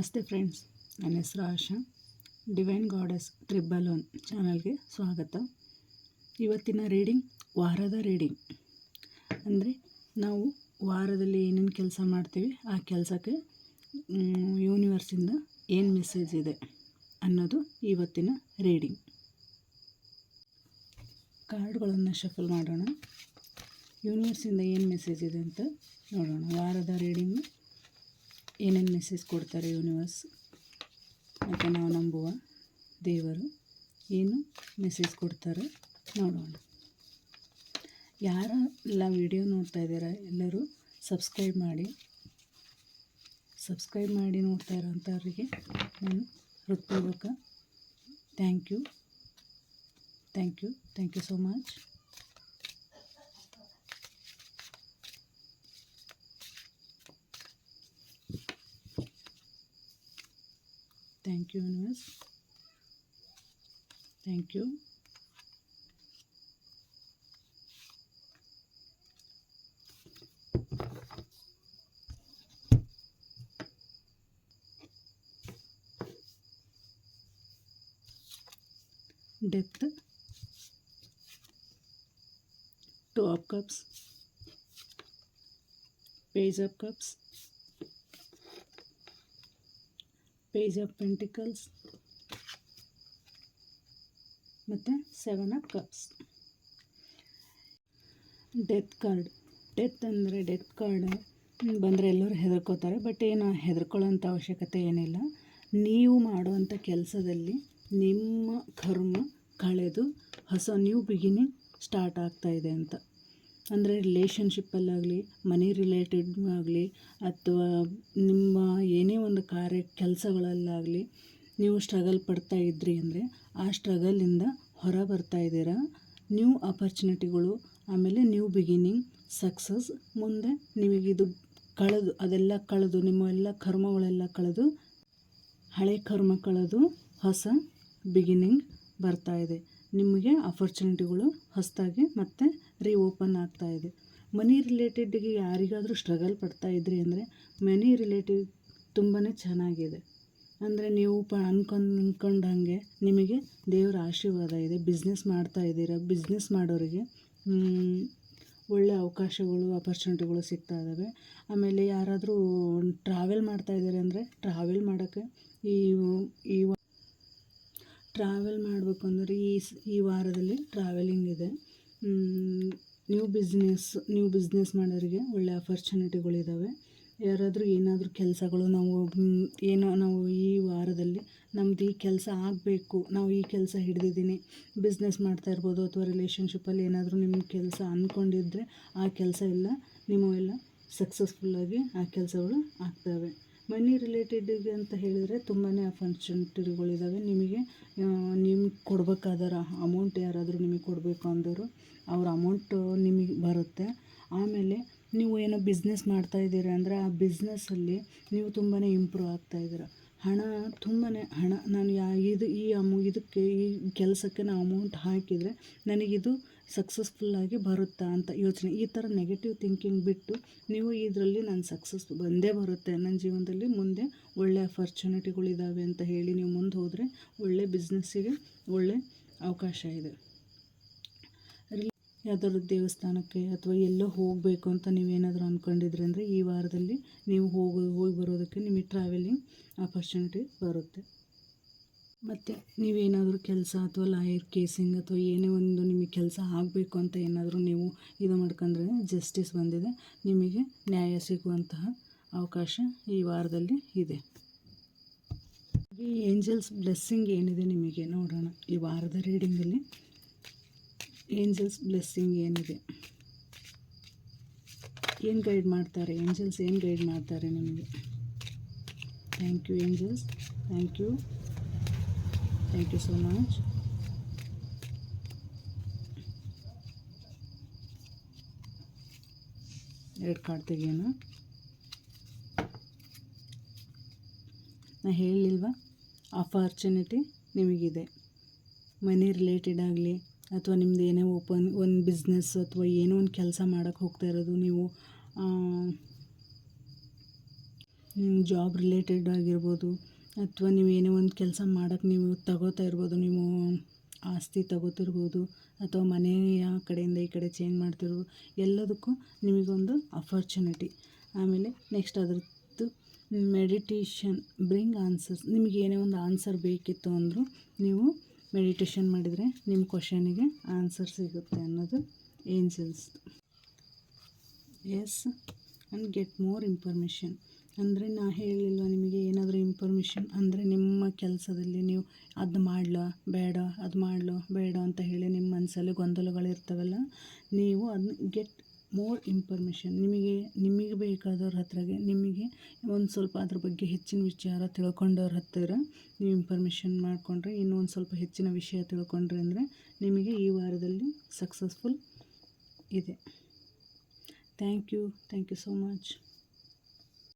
ನಮಸ್ತೆ ಫ್ರೆಂಡ್ಸ್, ನನ್ನ ಹೆಸರು ಆಶಾ. ಡಿವೈನ್ ಗಾಡೆಸ್ ಟ್ರಿಬಲ್ ಒನ್ ಚಾನಲ್ಗೆ ಸ್ವಾಗತ. ಇವತ್ತಿನ ರೀಡಿಂಗ್ ವಾರದ ರೀಡಿಂಗ್. ಅಂದರೆ ನಾವು ವಾರದಲ್ಲಿ ಏನೇನು ಕೆಲಸ ಮಾಡ್ತೀವಿ ಆ ಕೆಲಸಕ್ಕೆ ಯೂನಿವರ್ಸಿಂದ ಏನು ಮೆಸೇಜ್ ಇದೆ ಅನ್ನೋದು ಇವತ್ತಿನ ರೀಡಿಂಗ್. ಕಾರ್ಡ್ಗಳನ್ನು ಶಫಲ್ ಮಾಡೋಣ. ಯೂನಿವರ್ಸಿಂದ ಏನು ಮೆಸೇಜ್ ಇದೆ ಅಂತ ನೋಡೋಣ. ವಾರದ ರೀಡಿಂಗು ಏನೇನು ಮೆಸೇಜ್ ಕೊಡ್ತಾರೆ ಯೂನಿವರ್ಸ್ ಮತ್ತು ನಾವು ನಂಬುವ ದೇವರು ಏನು ಮೆಸೇಜ್ ಕೊಡ್ತಾರೆ ನೋಡೋಣ. ಯಾರೆಲ್ಲ ವಿಡಿಯೋ ನೋಡ್ತಾ ಇದ್ದೀರಾ ಎಲ್ಲರೂ ಸಬ್ಸ್ಕ್ರೈಬ್ ಮಾಡಿ ನೋಡ್ತಾ ಇರೋಂಥವ್ರಿಗೆ ನಾನು ಹೃತ್ಪೂರ್ವಕ thank you so much. Thank you universe. Thank you. Depth. Two of Cups. Page of Cups. Page of Pentacles ಮತ್ತು 7 of Cups. Death card. Death ಅಂದರೆ ಡೆತ್ ಕಾರ್ಡ್ ಬಂದರೆ ಎಲ್ಲರೂ ಹೆದರ್ಕೋತಾರೆ. ಬಟ್ ಏನು ಹೆದರ್ಕೊಳ್ಳೋಂಥ ಅವಶ್ಯಕತೆ ಏನಿಲ್ಲ. ನೀವು ಮಾಡುವಂಥ ಕೆಲಸದಲ್ಲಿ ನಿಮ್ಮ ಕರ್ಮ ಕಳೆದು ಹೊಸ ನ್ಯೂ ಬಿಗಿನಿಂಗ್ ಸ್ಟಾರ್ಟ್ ಆಗ್ತಾಯಿದೆ ಅಂತ. ಅಂದರೆ ರಿಲೇಷನ್ಶಿಪ್ಪಲ್ಲಾಗಲಿ, ಮನಿ ರಿಲೇಟೆಡ್ ಆಗಲಿ, ಅಥವಾ ನಿಮ್ಮ ಏನೇ ಒಂದು ಕೆಲಸಗಳಲ್ಲಾಗಲಿ ನೀವು ಸ್ಟ್ರಗಲ್ ಪಡ್ತಾ ಇದ್ರಿ ಅಂದರೆ ಆ ಸ್ಟ್ರಗಲಿಂದ ಹೊರ ಬರ್ತಾ ಇದ್ದೀರಾ. ನ್ಯೂ ಆಪರ್ಚುನಿಟಿಗಳು, ಆಮೇಲೆ ನ್ಯೂ ಬಿಗಿನಿಂಗ್, ಸಕ್ಸಸ್. ಮುಂದೆ ನಿಮಗಿದು ಅದೆಲ್ಲ ಕಳೆದು ನಿಮ್ಮ ಎಲ್ಲ ಕರ್ಮಗಳೆಲ್ಲ ಕಳೆದು, ಹಳೆ ಕರ್ಮ ಕಳೆದು ಹೊಸ ಬಿಗಿನಿಂಗ್ ಬರ್ತಾ ಇದೆ. ನಿಮಗೆ ಆಪರ್ಚುನಿಟಿಗಳು ಹೊಸದಾಗಿ ಮತ್ತೆ ಓಪನ್ ಆಗ್ತಾಯಿದೆ. ಮನಿ ರಿಲೇಟೆಡ್ಗೆ ಯಾರಿಗಾದರೂ ಸ್ಟ್ರಗಲ್ ಪಡ್ತಾ ಇದ್ರಿ ಅಂದರೆ ಮನಿ ರಿಲೇಟೆಡ್ ತುಂಬಾ ಚೆನ್ನಾಗಿದೆ. ಅಂದರೆ ನೀವು ಅಂದ್ಕೊಂಡಂಗೆ ನಿಮಗೆ ದೇವರ ಆಶೀರ್ವಾದ ಇದೆ. ಬಿಸ್ನೆಸ್ ಮಾಡ್ತಾ ಇದ್ದೀರಾ, ಬಿಸ್ನೆಸ್ ಮಾಡೋರಿಗೆ ಒಳ್ಳೆಯ ಅವಕಾಶಗಳು, ಆಪರ್ಚುನಿಟಿಗಳು ಸಿಗ್ತಾ ಇದ್ದಾವೆ. ಆಮೇಲೆ ಯಾರಾದರೂ ಟ್ರಾವೆಲ್ ಮಾಡ್ತಾ ಇದ್ದಾರೆ ಅಂದರೆ ಟ್ರಾವೆಲ್ ಮಾಡೋಕ್ಕೆ ಟ್ರಾವೆಲ್ ಮಾಡಬೇಕು ಅಂದರೆ ಈ ವಾರದಲ್ಲಿ ಟ್ರಾವೆಲಿಂಗ್ ಇದೆ. ನ್ಯೂ ಬಿಸ್ನೆಸ್ ಮಾಡೋರಿಗೆ ಒಳ್ಳೆಯ ಆಪರ್ಚುನಿಟಿಗಳಿದ್ದಾವೆ. ಯಾರಾದರೂ ಏನಾದರೂ ಕೆಲಸಗಳು ನಾವು ಈ ವಾರದಲ್ಲಿ ನಮ್ಮದು ಈ ಕೆಲಸ ಆಗಬೇಕು, ನಾವು ಈ ಕೆಲಸ ಹಿಡಿದಿದ್ದೀನಿ, ಬಿಸ್ನೆಸ್ ಮಾಡ್ತಾ ಇರ್ಬೋದು ಅಥವಾ ರಿಲೇಷನ್ಶಿಪ್ಪಲ್ಲಿ ಏನಾದರೂ ನಿಮ್ಮ ಕೆಲಸ ಅಂದ್ಕೊಂಡಿದ್ರೆ ಆ ಕೆಲಸ ಎಲ್ಲ ನಿಮ್ಮವೆಲ್ಲ ಸಕ್ಸಸ್ಫುಲ್ಲಾಗಿ ಆ ಕೆಲಸಗಳು ಆಗ್ತವೆ. ಮನಿ ರಿಲೇಟೆಡ್ಗೆ ಅಂತ ಹೇಳಿದರೆ ತುಂಬಾ ಆಪರ್ಚುನಿಟಿಗಳಿದ್ದಾವೆ. ನಿಮ್ಗೆ ಕೊಡಬೇಕಾದರ ಅಮೌಂಟ್ ಯಾರಾದರೂ ನಿಮಗೆ ಕೊಡಬೇಕು ಅಂದರು ಅವ್ರ ಅಮೌಂಟು ನಿಮಗೆ ಬರುತ್ತೆ. ಆಮೇಲೆ ನೀವು ಏನೋ ಬಿಸ್ನೆಸ್ ಮಾಡ್ತಾ ಇದ್ದೀರಾ ಅಂದರೆ ಆ ಬಿಸ್ನೆಸ್ಸಲ್ಲಿ ನೀವು ತುಂಬಾ ಇಂಪ್ರೂವ್ ಆಗ್ತಾಯಿದ್ದೀರ. ಹಣ ನಾನು ಇದಕ್ಕೆ ಈ ಕೆಲಸಕ್ಕೆ ನಾನು ಅಮೌಂಟ್ ಹಾಕಿದರೆ ನನಗಿದು ಸಕ್ಸಸ್ಫುಲ್ಲಾಗಿ ಬರುತ್ತಾ ಅಂತ ಯೋಚನೆ, ಈ ಥರ ನೆಗೆಟಿವ್ ಥಿಂಕಿಂಗ್ ಬಿಟ್ಟು ನೀವು ಇದರಲ್ಲಿ ನಾನು ಸಕ್ಸಸ್ ಬಂದೇ ಬರುತ್ತೆ, ನನ್ನ ಜೀವನದಲ್ಲಿ ಮುಂದೆ ಒಳ್ಳೆ ಆಪರ್ಚುನಿಟಿಗಳಿದ್ದಾವೆ ಅಂತ ಹೇಳಿ ನೀವು ಮುಂದೆ ಹೋದರೆ ಒಳ್ಳೆ ಬಿಸ್ನೆಸ್ಸಿಗೆ ಒಳ್ಳೆ ಅವಕಾಶ ಇದೆ. ಯಾವುದಾದ್ರು ದೇವಸ್ಥಾನಕ್ಕೆ ಅಥವಾ ಎಲ್ಲೋ ಹೋಗಬೇಕು ಅಂತ ನೀವೇನಾದರೂ ಅಂದ್ಕೊಂಡಿದ್ರಿ ಅಂದರೆ ಈ ವಾರದಲ್ಲಿ ನೀವು ಹೋಗಿ ಬರೋದಕ್ಕೆ ನಿಮಗೆ ಟ್ರಾವೆಲಿಂಗ್ ಆಪರ್ಚುನಿಟಿ ಬರುತ್ತೆ. ಮತ್ತು ನೀವೇನಾದರೂ ಕೆಲಸ ಅಥವಾ ಲಾಯರ್ ಕೇಸಿಂಗ್ ಅಥವಾ ಏನೇ ಒಂದು ನಿಮಗೆ ಕೆಲಸ ಆಗಬೇಕು ಅಂತ ಏನಾದರೂ ನೀವು ಇದು ಮಾಡ್ಕೊಂಡ್ರೆ ಜಸ್ಟಿಸ್ ಬಂದಿದೆ, ನಿಮಗೆ ನ್ಯಾಯ ಸಿಗುವಂತಹ ಅವಕಾಶ ಈ ವಾರದಲ್ಲಿ ಇದೆ. ಈ ಏಂಜಲ್ಸ್ ಬ್ಲೆಸ್ಸಿಂಗ್ ಏನಿದೆ ನಿಮಗೆ ನೋಡೋಣ. ಈ ವಾರದ ರೀಡಿಂಗಲ್ಲಿ ಏಂಜಲ್ಸ್ ಬ್ಲೆಸ್ಸಿಂಗ್ ಏನಿದೆ, ಏನು ಗೈಡ್ ಮಾಡ್ತಾರೆ ಏಂಜಲ್ಸ್, ಏನು ಗೈಡ್ ಮಾಡ್ತಾರೆ ನಿಮಗೆ. Thank you angels, thank you so much. ಎರಡು ಕಾರ್ಡ್ ತೆಗಿಯೋಣ. ನಾನು ಹೇಳಿಲ್ವಾ, ಆಪರ್ಚುನಿಟಿ ನಿಮಗಿದೆ. ಮನಿ ರಿಲೇಟೆಡ್ ಆಗಲಿ ಅಥವಾ ನಿಮ್ಮದು ಏನೇ ಒಂದು ಬಿಸ್ನೆಸ್ ಅಥವಾ ಏನೋ ಒಂದು ಕೆಲಸ ಮಾಡೋಕ್ಕೆ ಹೋಗ್ತಾ ಇರೋದು, ನೀವು ಜಾಬ್ ರಿಲೇಟೆಡ್ ಆಗಿರ್ಬೋದು, ಅಥವಾ ನೀವು ಏನೇ ಒಂದು ಕೆಲಸ ಮಾಡೋಕ್ಕೆ ನೀವು ತಗೋತಾ ಇರ್ಬೋದು, ನೀವು ಆಸ್ತಿ ತಗೋತಿರ್ಬೋದು, ಅಥವಾ ಮನೆಯ ಕಡೆಯಿಂದ ಈ ಕಡೆ ಚೇಂಜ್ ಮಾಡ್ತಿರ್ಬೋದು, ಎಲ್ಲದಕ್ಕೂ ನಿಮಗೊಂದು ಅಪರ್ಚುನಿಟಿ. ಆಮೇಲೆ ನೆಕ್ಸ್ಟ್ ಅದರದ್ದು ಮೆಡಿಟೇಷನ್ ಬ್ರಿಂಗ್ ಆನ್ಸರ್ಸ್. ನಿಮಗೆ ಏನೇ ಒಂದು ಆನ್ಸರ್ ಬೇಕಿತ್ತು ಅಂದರೂ ನೀವು ಮೆಡಿಟೇಷನ್ ಮಾಡಿದರೆ ನಿಮ್ಮ ಕ್ವಶನಿಗೆ ಆನ್ಸರ್ ಸಿಗುತ್ತೆ ಅನ್ನೋದು angels. Ask and get more information. ಅಂದರೆ ನಾ ಹೇಳಿಲ್ವ ನಿಮಗೆ ಏನಾದರೂ ಇನ್ಫಾರ್ಮೇಷನ್ ಅಂದರೆ ನಿಮ್ಮ ಕೆಲಸದಲ್ಲಿ ನೀವು ಅದು ಮಾಡಲೋ ಬೇಡ, ಅದು ಮಾಡಲೋ ಬೇಡ ಅಂತ ಹೇಳಿ ನಿಮ್ಮ ಮನಸ್ಸಲ್ಲಿ ಗೊಂದಲಗಳಿರ್ತವಲ್ಲ, ನೀವು ಅದನ್ನ ಗೆಟ್ ಮೋರ್ ಇನ್ಫಾರ್ಮೇಷನ್. ನಿಮಗೆ ಬೇಕಾದವ್ರ ಹತ್ರಗೆ, ನಿಮಗೆ ಒಂದು ಸ್ವಲ್ಪ ಅದ್ರ ಬಗ್ಗೆ ಹೆಚ್ಚಿನ ವಿಚಾರ ತಿಳ್ಕೊಂಡವ್ರ ಹತ್ತಿರ ನೀವು ಇನ್ಫಾರ್ಮೇಷನ್ ಮಾಡಿಕೊಂಡ್ರೆ, ಇನ್ನೂ ಒಂದು ಸ್ವಲ್ಪ ಹೆಚ್ಚಿನ ವಿಷಯ ತಿಳ್ಕೊಂಡ್ರೆ ಅಂದರೆ ನಿಮಗೆ ಈ ವಾರದಲ್ಲಿ ಸಕ್ಸಸ್ಫುಲ್ ಇದೆ. Thank you so much.